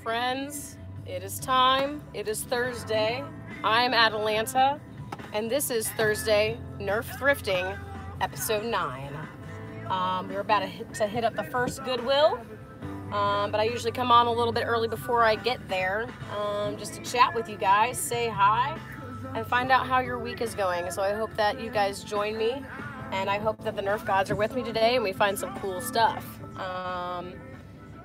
friends, it is time. It is Thursday. I'm at Atlanta, and this is Thursday Nerf Thrifting, episode 9. We're about to hit up the first Goodwill, but I usually come on a little bit early before I get there, just to chat with you guys, say hi, and find out how your week is going. So I hope that you guys join me, and I hope that the Nerf gods are with me today and we find some cool stuff.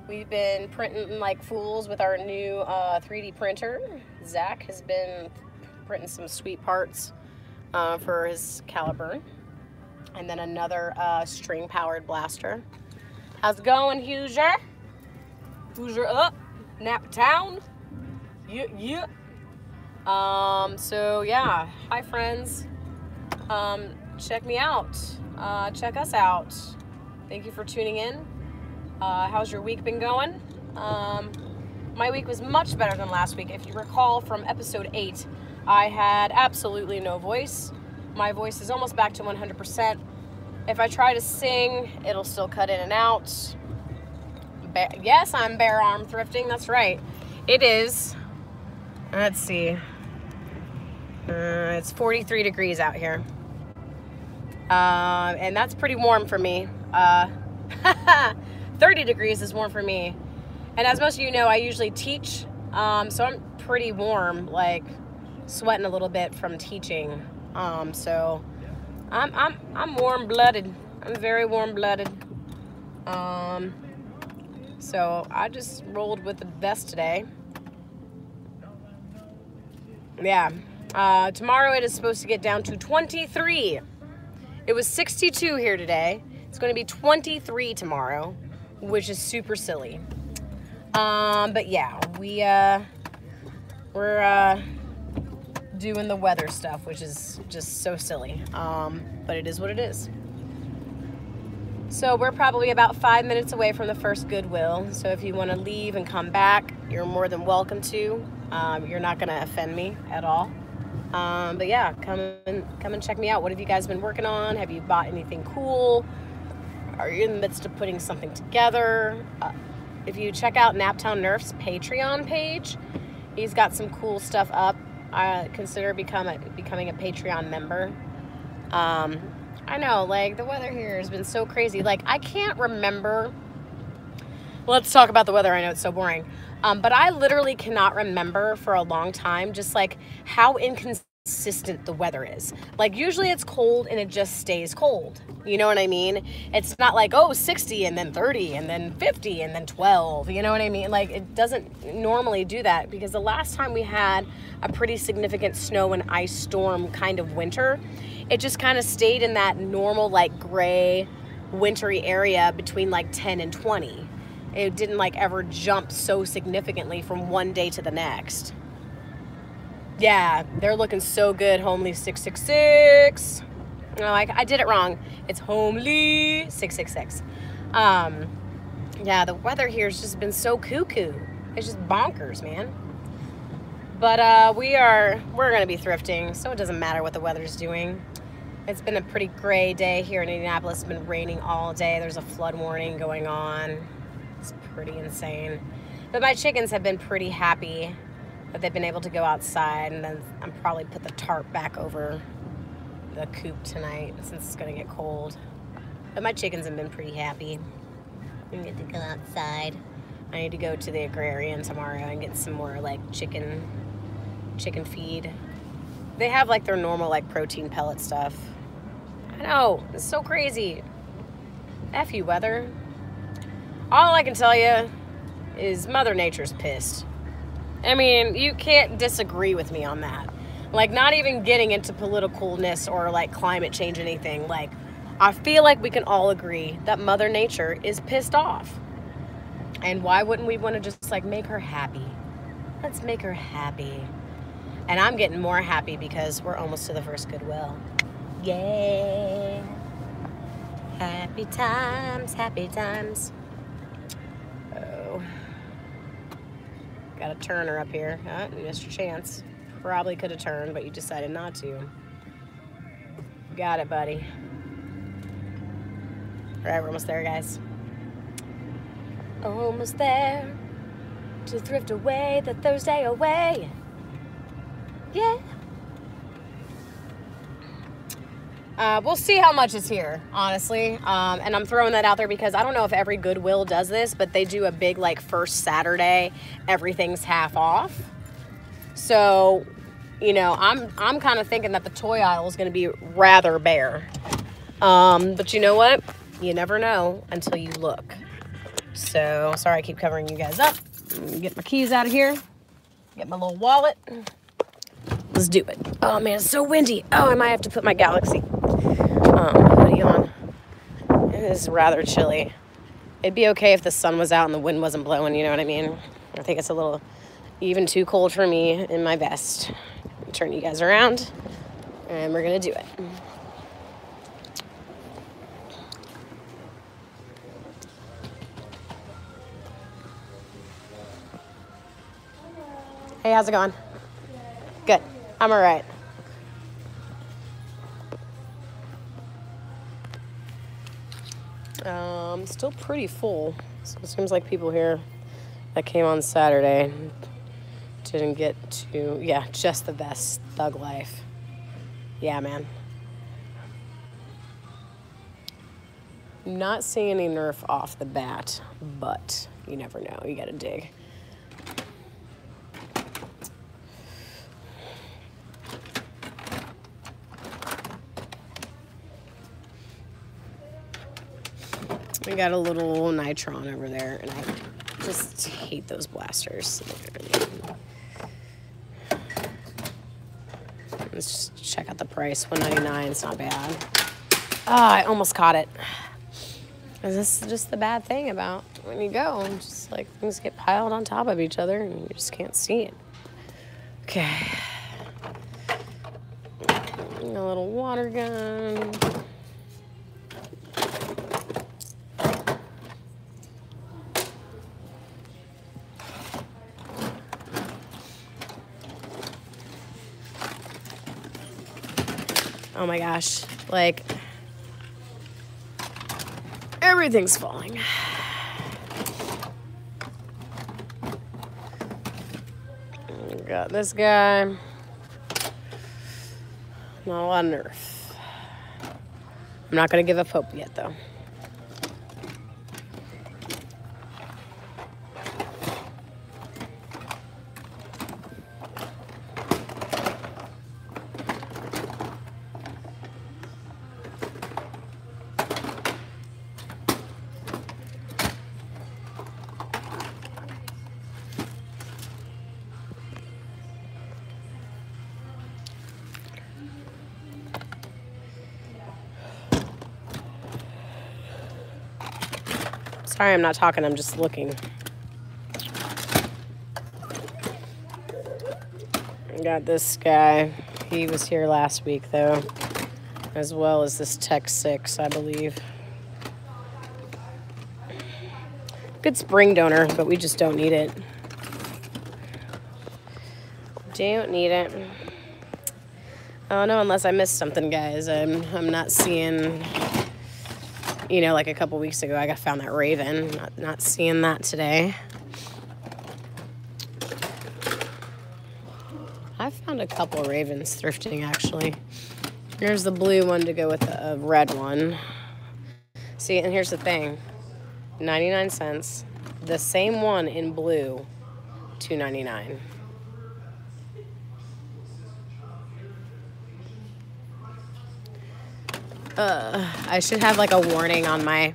We've been printing like fools with our new 3D printer. Zach has been printing some sweet parts for his caliber. And then another string-powered blaster. How's it going, Hoosier? Hoosier up, Napa Town. Yeah. So yeah, hi friends. Check me out. Check us out. Thank you for tuning in. How's your week been going? My week was much better than last week. If you recall from episode 8, I had absolutely no voice. My voice is almost back to 100%. If I try to sing, it'll still cut in and out. Yes, I'm bare arm thrifting. That's right. It is. Let's see. It's 43 degrees out here. And that's pretty warm for me. 30 degrees is warm for me. And as most of you know, I usually teach, so I'm pretty warm, like sweating a little bit from teaching. So I'm warm-blooded. I'm very warm-blooded. So I just rolled with the vest today. Yeah. Tomorrow it is supposed to get down to 23. It was 62 here today. It's going to be 23 tomorrow, which is super silly. But yeah, we're doing the weather stuff, which is just so silly. But it is what it is. So we're probably about 5 minutes away from the first Goodwill. So if you want to leave and come back, you're more than welcome to. You're not going to offend me at all. But yeah, come and check me out. What have you guys been working on? Have you bought anything cool? Are you in the midst of putting something together? If you check out Naptown Nerf's Patreon page, he's got some cool stuff up. I consider becoming a Patreon member. I know, like, the weather here has been so crazy. Like, I can't remember. Let's talk about the weather. I know it's so boring. But I literally cannot remember for a long time just, like, how inconsistent the weather is. Like, usually it's cold and it just stays cold. You know what I mean? It's not like, oh, 60 and then 30 and then 50 and then 12. You know what I mean? Like, it doesn't normally do that, because the last time we had a pretty significant snow and ice storm kind of winter, it just kind of stayed in that normal, like, gray, wintry area between like 10 and 20. It didn't like ever jump so significantly from one day to the next. Yeah, they're looking so good, Homely 666. No, I did it wrong. It's Homely 666. Yeah, the weather here has just been so cuckoo. It's just bonkers, man. But we're gonna be thrifting, so it doesn't matter what the weather's doing. It's been a pretty gray day here in Indianapolis. It's been raining all day. There's a flood warning going on. It's pretty insane. But my chickens have been pretty happy that they've been able to go outside, and then I'm probably put the tarp back over the coop tonight since it's gonna get cold. But my chickens have been pretty happy. I get to go outside. I need to go to the agrarian tomorrow and get some more like chicken feed. They have like their normal like protein pellet stuff. I know, it's so crazy. F you, weather. All I can tell you is Mother Nature's pissed. I mean, you can't disagree with me on that. Like, not even getting into politicalness or like climate change, anything. Like, I feel like we can all agree that Mother Nature is pissed off. And why wouldn't we want to just like make her happy? Let's make her happy. And I'm getting more happy because we're almost to the first Goodwill. Yeah. Happy times, happy times. Oh. Got a turner up here. You missed your chance. Probably could have turned, but you decided not to. Got it, buddy. All right, we're almost there, guys. Almost there. to thrift away the Thursday away. Yeah. We'll see how much is here, honestly. And I'm throwing that out there because I don't know if every Goodwill does this, but they do a big, like, first Saturday, everything's half off. So, you know, I'm kind of thinking that the toy aisle is going to be rather bare. But you know what? You never know until you look. So, sorry I keep covering you guys up. Get my keys out of here. Get my little wallet. Let's do it. Oh, man, it's so windy. Oh, I might have to put my Galaxy hoodie on. It is rather chilly. It'd be okay if the sun was out and the wind wasn't blowing, you know what I mean? I think it's a little even too cold for me in my vest. Turn you guys around, and we're gonna do it. Hey, how's it going? Good. I'm all right. Still pretty full. So it seems like people here that came on Saturday didn't get to, yeah, just the best thug life. Yeah, man. Not seeing any Nerf off the bat, but you never know. You gotta dig. We got a little Nitron over there, and I just hate those blasters. Let's just check out the price. $1.99. It's not bad. Ah, I almost caught it. This is just the bad thing about when you go. Just like things get piled on top of each other, and you just can't see it. Okay. A little water gun. Oh my gosh, like, everything's falling. We got this guy. Not a lot of Nerf. I'm not gonna give up hope yet, though. Sorry, I'm not talking, I'm just looking. Got this guy. He was here last week, though, as well as this Tech 6, I believe. Good spring donor, but we just don't need it. Don't need it. Oh, no, unless I missed something, guys. I'm not seeing... You know, like a couple weeks ago, I found that Raven. Not seeing that today. I found a couple Ravens thrifting, actually. Here's the blue one to go with the red one. See, and here's the thing. 99 cents. The same one in blue, $2.99. I should have like a warning on my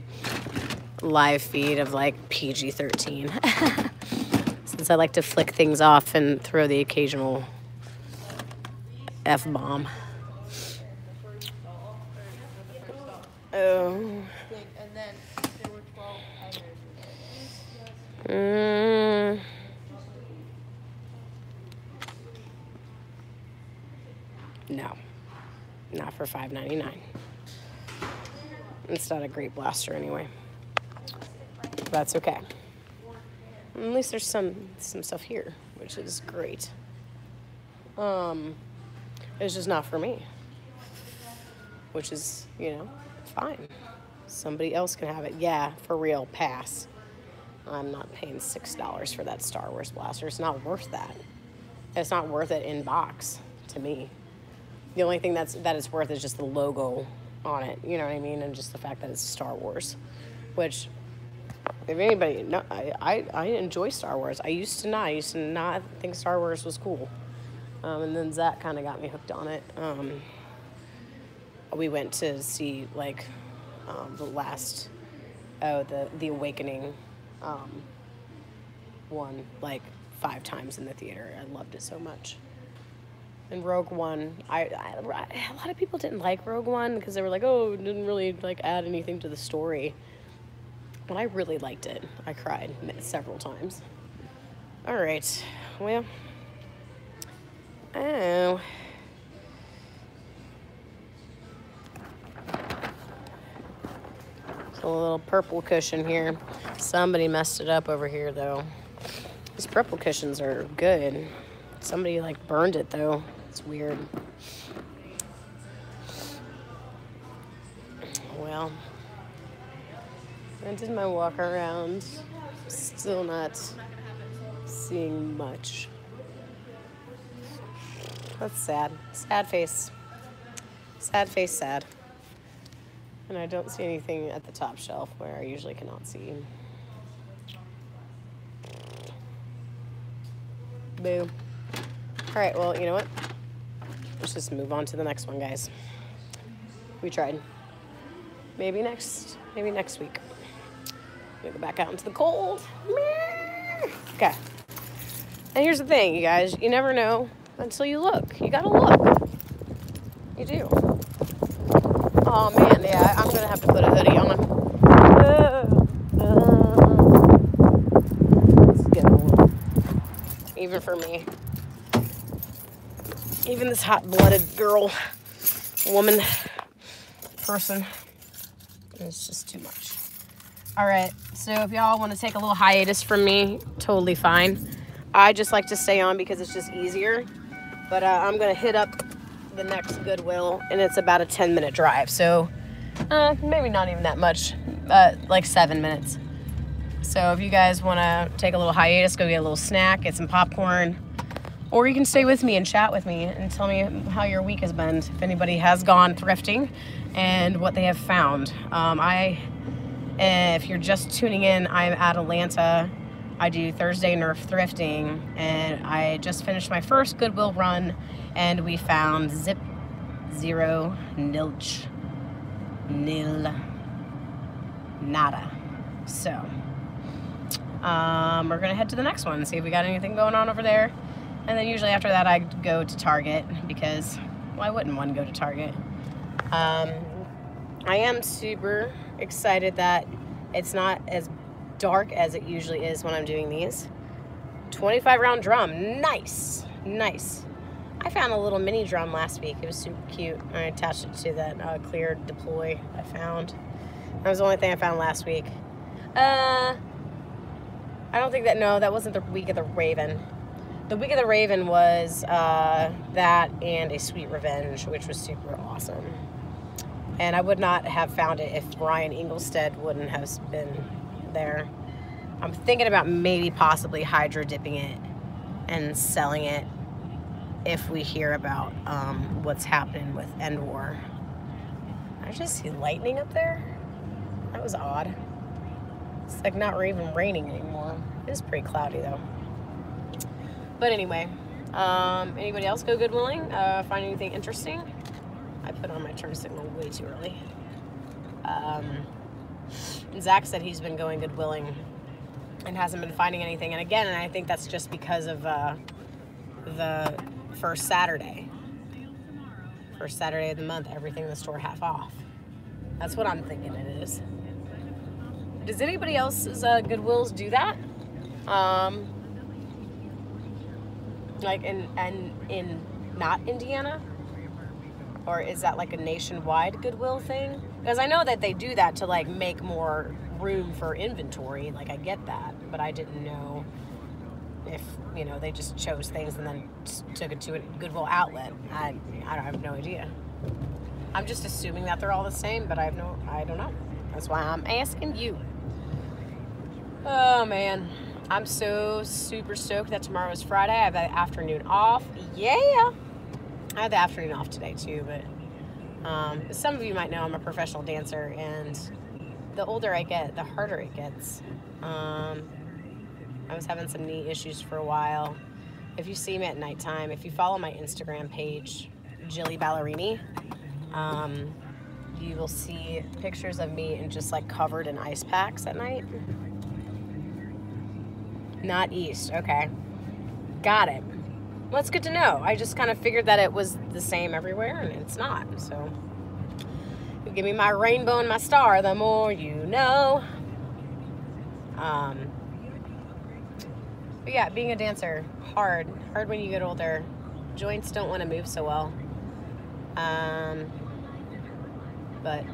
live feed of like PG-13. Since I like to flick things off and throw the occasional F-bomb. Oh. And then there were 12 others. No. Not for $5.99. It's not a great blaster anyway. That's okay. At least there's some stuff here, which is great. It's just not for me. Which is, you know, fine. Somebody else can have it. Yeah, for real, pass. I'm not paying $6 for that Star Wars blaster. It's not worth that. It's not worth it in box to me. The only thing that it's worth is just the logo on it. You know what I mean? And just the fact that it's Star Wars, which, if anybody, no, I enjoy Star Wars. I used to not think Star Wars was cool. And then Zach kind of got me hooked on it. We went to see, like, the Awakening one, like, 5 times in the theater. I loved it so much. And Rogue One, a lot of people didn't like Rogue One because they were like, oh, it didn't really, like, add anything to the story. But I really liked it. I cried several times. All right. Well. Oh. A little purple cushion here. Somebody messed it up over here, though. These purple cushions are good. Somebody, like, burned it, though. It's weird. Well, I did my walk around. Still not seeing much. That's sad. Sad face. Sad face, sad. And I don't see anything at the top shelf where I usually cannot see. Boo. All right, well, you know what? Let's just move on to the next one, guys. We tried. Maybe next week. We go back out into the cold. Okay. And here's the thing, you guys. You never know until you look. You gotta look. You do. Oh, man, yeah, I'm gonna have to put a hoodie on. It's getting a little, even for me. Even this hot-blooded girl, woman, person, it's just too much. All right, so if y'all want to take a little hiatus from me, totally fine. I just like to stay on because it's just easier. But I'm going to hit up the next Goodwill, and it's about a 10-minute drive. So maybe not even that much, like 7 minutes. So if you guys want to take a little hiatus, go get a little snack, get some popcorn, or you can stay with me and chat with me and tell me how your week has been, if anybody has gone thrifting and what they have found. If you're just tuning in, I'm at Atlanta. I do Thursday Nerf thrifting, and I just finished my first Goodwill run, and we found Zip Zero Nilch Nil Nada. So we're gonna head to the next one, see if we got anything going on over there. And then usually after that I go to Target, because why wouldn't one go to Target? I am super excited that it's not as dark as it usually is when I'm doing these. 25 round drum, nice. I found a little mini drum last week. It was super cute. I attached it to that clear deploy I found. That was the only thing I found last week. I don't think that wasn't the week of the Raven. The week of the Raven was that and a Sweet Revenge, which was super awesome. And I would not have found it if Ryan Inglestead wouldn't have been there. I'm thinking about maybe possibly hydro dipping it and selling it if we hear about what's happening with End War. I just see lightning up there. That was odd. It's like not even raining anymore. It is pretty cloudy though. But anyway, anybody else go Goodwilling? Find anything interesting? I put on my turn signal way too early. Zach said he's been going Goodwilling and hasn't been finding anything. And again, I think that's just because of the first Saturday. First Saturday of the month, everything in the store half off. That's what I'm thinking it is. Does anybody else's Goodwills do that? Like in not Indiana? Or is that like a nationwide Goodwill thing? Because I know that they do that to like make more room for inventory. Like I get that, but I didn't know if, you know, they just chose things and then took it to a Goodwill outlet. I have no idea. I'm just assuming that they're all the same, but I don't know. That's why I'm asking you. Oh man, I'm so super stoked that tomorrow is Friday. I have the afternoon off. Yeah, I had the afternoon off today too, but as some of you might know, I'm a professional dancer, and the older I get, the harder it gets. I was having some knee issues for a while. If you see me at nighttime, if you follow my Instagram page, Jilly Ballerini, you will see pictures of me and just like covered in ice packs at night. Not east, okay. Got it. Well, that's good to know. I just kind of figured that it was the same everywhere, and it's not. So, you give me my rainbow and my star, the more you know. But yeah, being a dancer, hard when you get older. Joints don't want to move so well. But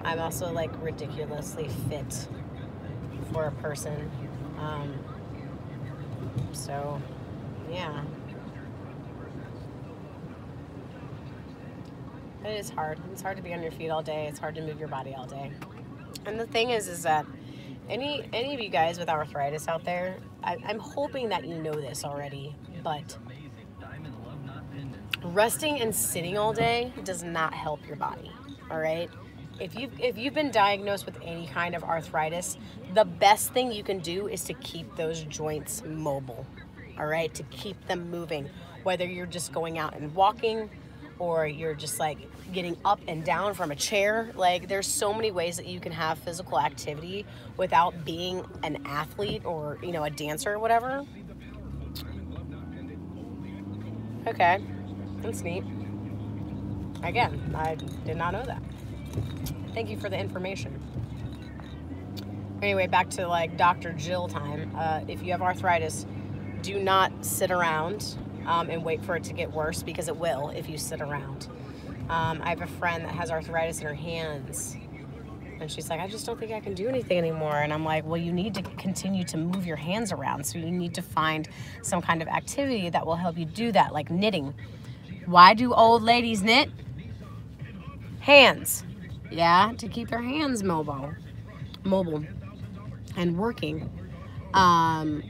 I'm also like ridiculously fit for a person. So yeah, it is hard. It's hard to be on your feet all day. It's hard to move your body all day. And the thing is that any of you guys with arthritis out there, I'm hoping that you know this already, but resting and sitting all day does not help your body. All right. If you've been diagnosed with any kind of arthritis, the best thing you can do is to keep those joints mobile. All right, to keep them moving, whether you're just going out and walking or you're just like getting up and down from a chair. Like, there's so many ways that you can have physical activity without being an athlete or, you know, a dancer or whatever. Okay, that's neat. Again, I did not know that. Thank you for the information. Anyway, back to like Dr. Jill time. If you have arthritis, do not sit around and wait for it to get worse, because it will if you sit around. I have a friend that has arthritis in her hands, and she's like, I just don't think I can do anything anymore. And I'm like, well, you need to continue to move your hands around. So you need to find some kind of activity that will help you do that, like knitting. Why do old ladies knit? Hands. Yeah, to keep their hands mobile and working. I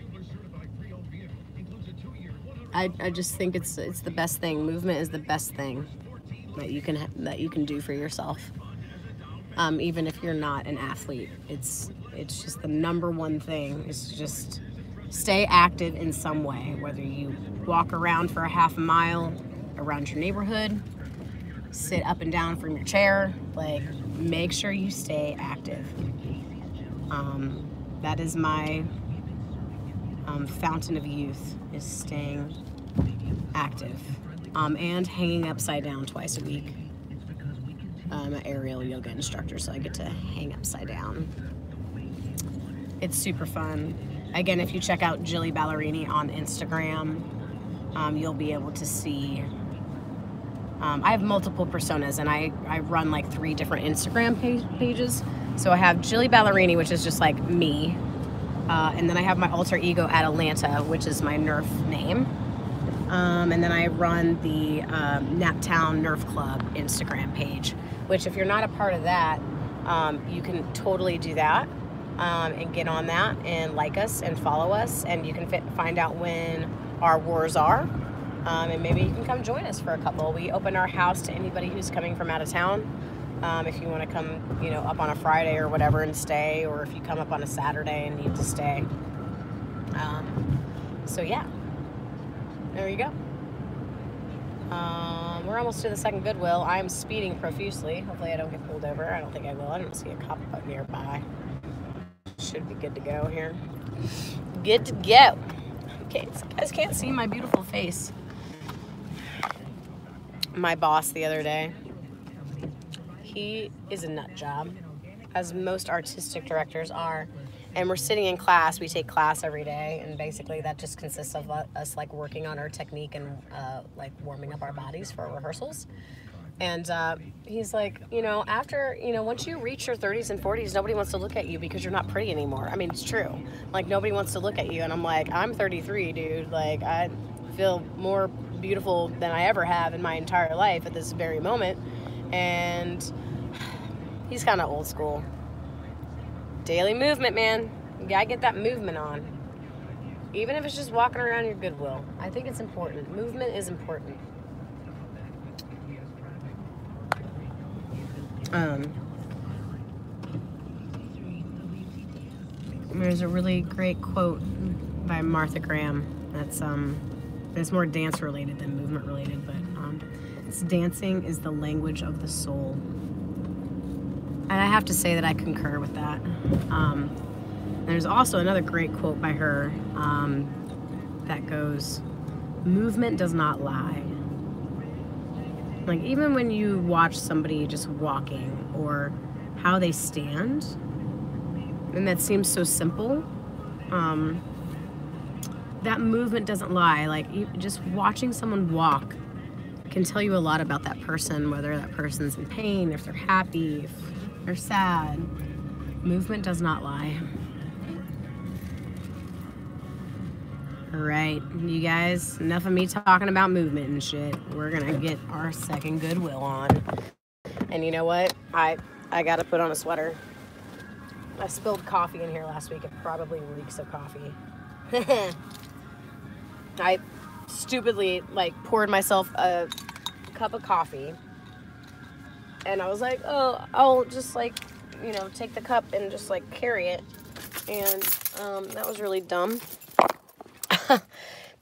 just think it's the best thing. Movement is the best thing that you can do for yourself. Even if you're not an athlete, it's just the number one thing is just stay active in some way. Whether you walk around for a half a mile around your neighborhood, sit up and down from your chair, like, make sure you stay active. That is my fountain of youth, is staying active, and hanging upside down twice a week. I'm an aerial yoga instructor, so I get to hang upside down. It's super fun. Again, if you check out Jilly Ballerini on Instagram, you'll be able to see. I have multiple personas, and I run like 3 different Instagram pages. So I have Jilly Ballerini, which is just like me. And then I have my alter ego Atalanta, which is my Nerf name. And then I run the Naptown Nerf Club Instagram page, which if you're not a part of that, you can totally do that and get on that and like us and follow us, and you can find out when our wars are. And maybe you can come join us for a couple. We open our house to anybody who's coming from out of town. If you want to come, you know, up on a Friday or whatever and stay, or if you come up on a Saturday and need to stay. So yeah, there you go. We're almost to the second Goodwill. I'm speeding profusely. Hopefully I don't get pulled over. I don't think I will. I don't see a cop up nearby. Should be good to go here. Good to go. Okay, you guys can't see my beautiful face. My boss the other day, he is a nut job, as most artistic directors are. And we're sitting in class. We take class every day, and basically that just consists of us like working on our technique and like warming up our bodies for rehearsals. And he's like, you know, after, you know, once you reach your 30s and 40s, nobody wants to look at you because you're not pretty anymore. I mean, it's true. Like, nobody wants to look at you. And I'm like, I'm 33, dude. Like, I feel more beautiful than I ever have in my entire life at this very moment. And he's kind of old school. Daily movement, man. You gotta get that movement on. Even if it's just walking around your Goodwill. I think it's important. Movement is important. There's a really great quote by Martha Graham that's more dance related than movement related, but it's dancing is the language of the soul. And I have to say that I concur with that. There's also another great quote by her that goes, movement does not lie. Like, even when you watch somebody just walking or how they stand, and that seems so simple, that movement doesn't lie. Like, just watching someone walk can tell you a lot about that person, whether that person's in pain, if they're happy, if they're sad. Movement does not lie. All right, you guys, enough of me talking about movement and shit. We're gonna get our second Goodwill on. And you know what? I gotta put on a sweater. I spilled coffee in here last week. It probably reeks of coffee. I stupidly, like, poured myself a cup of coffee. And I was like, oh, I'll just, like, you know, take the cup and just, like, carry it. And that was really dumb.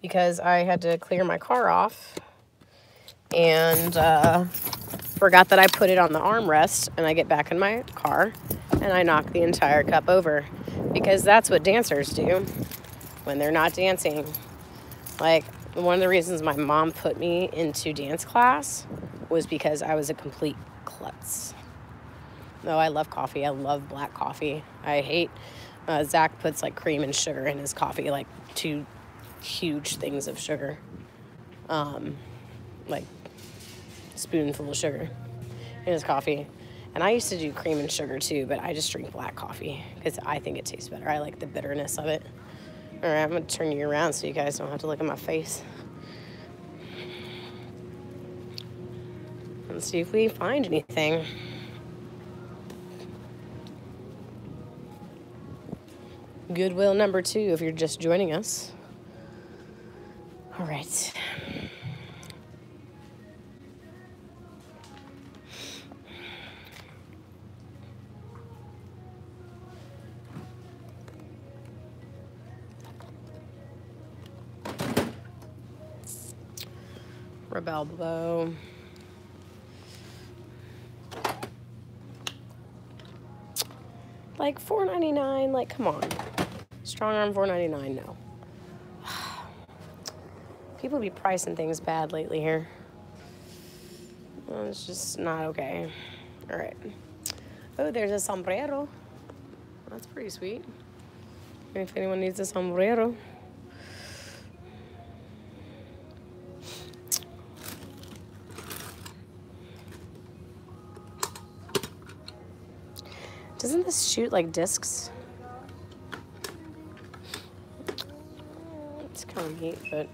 Because I had to clear my car off. And forgot that I put it on the armrest. And I get back in my car. And I knock the entire cup over. Because that's what dancers do when they're not dancing. Like, one of the reasons my mom put me into dance class was because I was a complete klutz. No, I love coffee. I love black coffee. I hate, Zach puts, like, cream and sugar in his coffee, like 2 huge things of sugar. Like, spoonful of sugar in his coffee. And I used to do cream and sugar too, but I just drink black coffee because I think it tastes better. I like the bitterness of it. All right, I'm going to turn you around so you guys don't have to look at my face. Let's see if we find anything. Goodwill number 2 if you're just joining us. All right. Rebel bow. Like $4.99, like, come on. Strong arm $4.99, no. People be pricing things bad lately here. It's just not okay. All right. Oh, there's a sombrero. That's pretty sweet. If anyone needs a sombrero. Doesn't this shoot like discs? It's kind of neat, but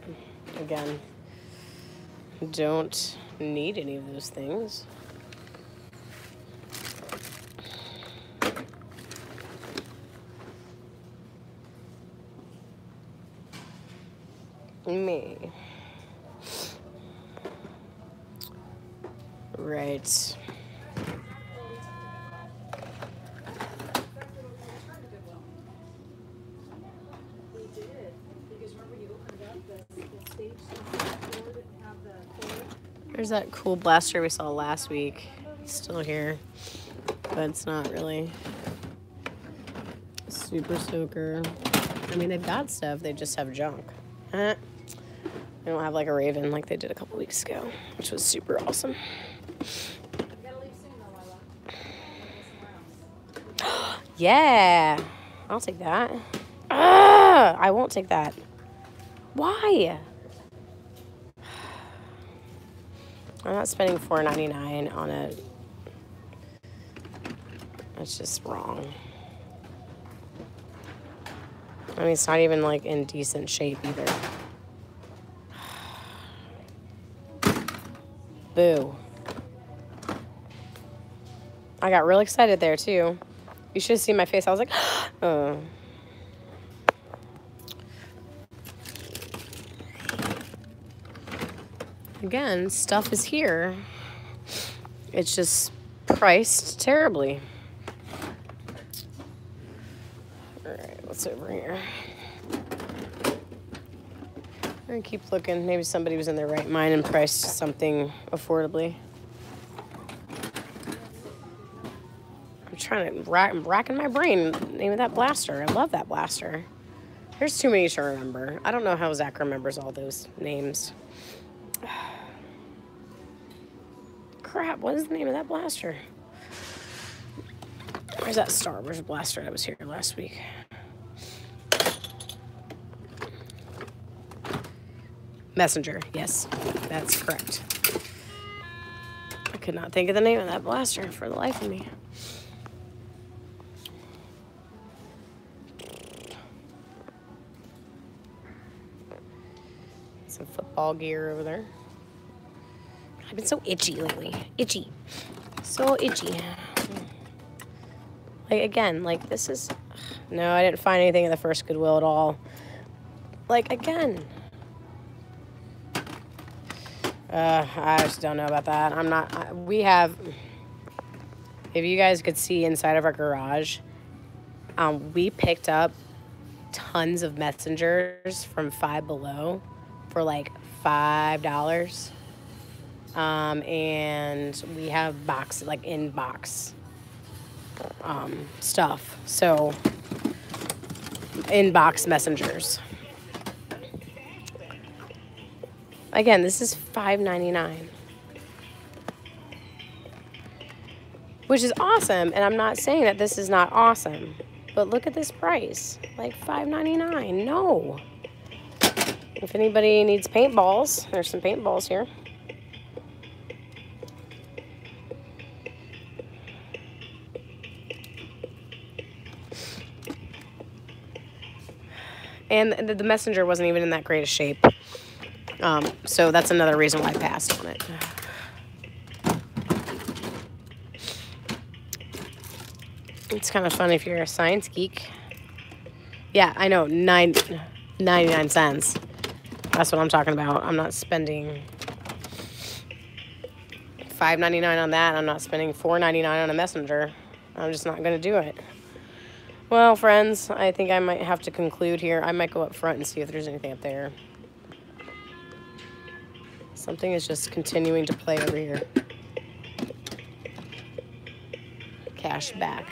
again, don't need any of those things. Me. Right. There's that cool blaster we saw last week. It's still here, but it's not really super soaker. I mean, they've got stuff, they just have junk. They don't have like a Raven like they did a couple weeks ago, which was super awesome. Yeah, I'll take that. I won't take that. Why? I'm not spending $4.99 on it. That's just wrong. I mean, it's not even like in decent shape either. Boo. I got real excited there too. You should have seen my face. I was like, oh. Again, stuff is here. It's just priced terribly. All right, what's over here? I'm gonna keep looking. Maybe somebody was in their right mind and priced something affordably. I'm trying to I'm racking my brain. Name of that blaster. I love that blaster. There's too many to remember. I don't know how Zach remembers all those names. Crap, what is the name of that blaster? Where's that Star Wars blaster that was here last week? Messenger, yes, that's correct. I could not think of the name of that blaster for the life of me. Some football gear over there. I've been so itchy lately. Itchy. So itchy. Like, again, like, this is... No, I didn't find anything in the first Goodwill at all. Like, again... I just don't know about that. I'm not... we have... If you guys could see inside of our garage, we picked up tons of messengers from Five Below for, like, $5. And we have box, like, in-box stuff. So, in-box messengers. Again, this is $5.99, which is awesome. And I'm not saying that this is not awesome, but look at this price, like $5.99. No. If anybody needs paintballs, there's some paintballs here. And the messenger wasn't even in that great a shape. So that's another reason why I passed on it. It's kind of fun if you're a science geek. Yeah, I know, 99 cents. That's what I'm talking about. I'm not spending $5.99 on that. I'm not spending $4.99 on a messenger. I'm just not going to do it. Well, friends, I think I might have to conclude here. I might go up front and see if there's anything up there. Something is just continuing to play over here. Cash back.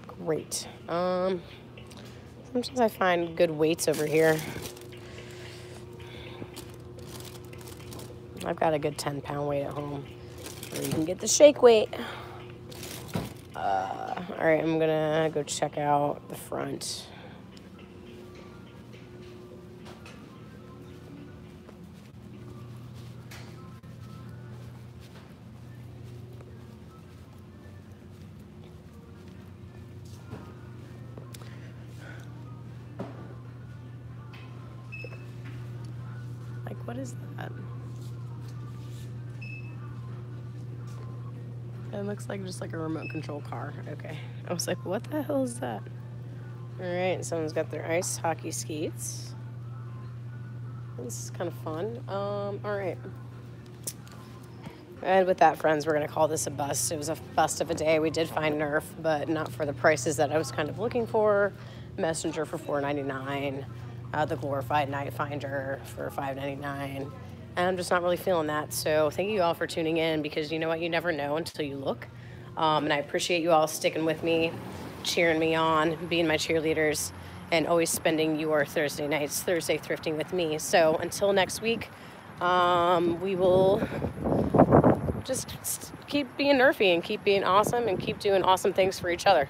Great. Sometimes I find good weights over here. I've got a good 10-pound weight at home. Or you can get the shake weight. All right, I'm gonna go check out the front. Like, what is that? It looks like just like a remote control car. Okay. I was like, what the hell is that? All right, someone's got their ice hockey skates. This is kind of fun. All right. And with that, friends, we're going to call this a bust. It was a bust of a day. We did find Nerf, but not for the prices that I was kind of looking for. Messenger for $4.99. The glorified night finder for $5.99. And I'm just not really feeling that. So thank you all for tuning in, because you know what? You never know until you look. And I appreciate you all sticking with me, cheering me on, being my cheerleaders, and always spending your Thursday nights, Thursday thrifting with me. So until next week, we will just keep being Nerfy and keep being awesome and keep doing awesome things for each other.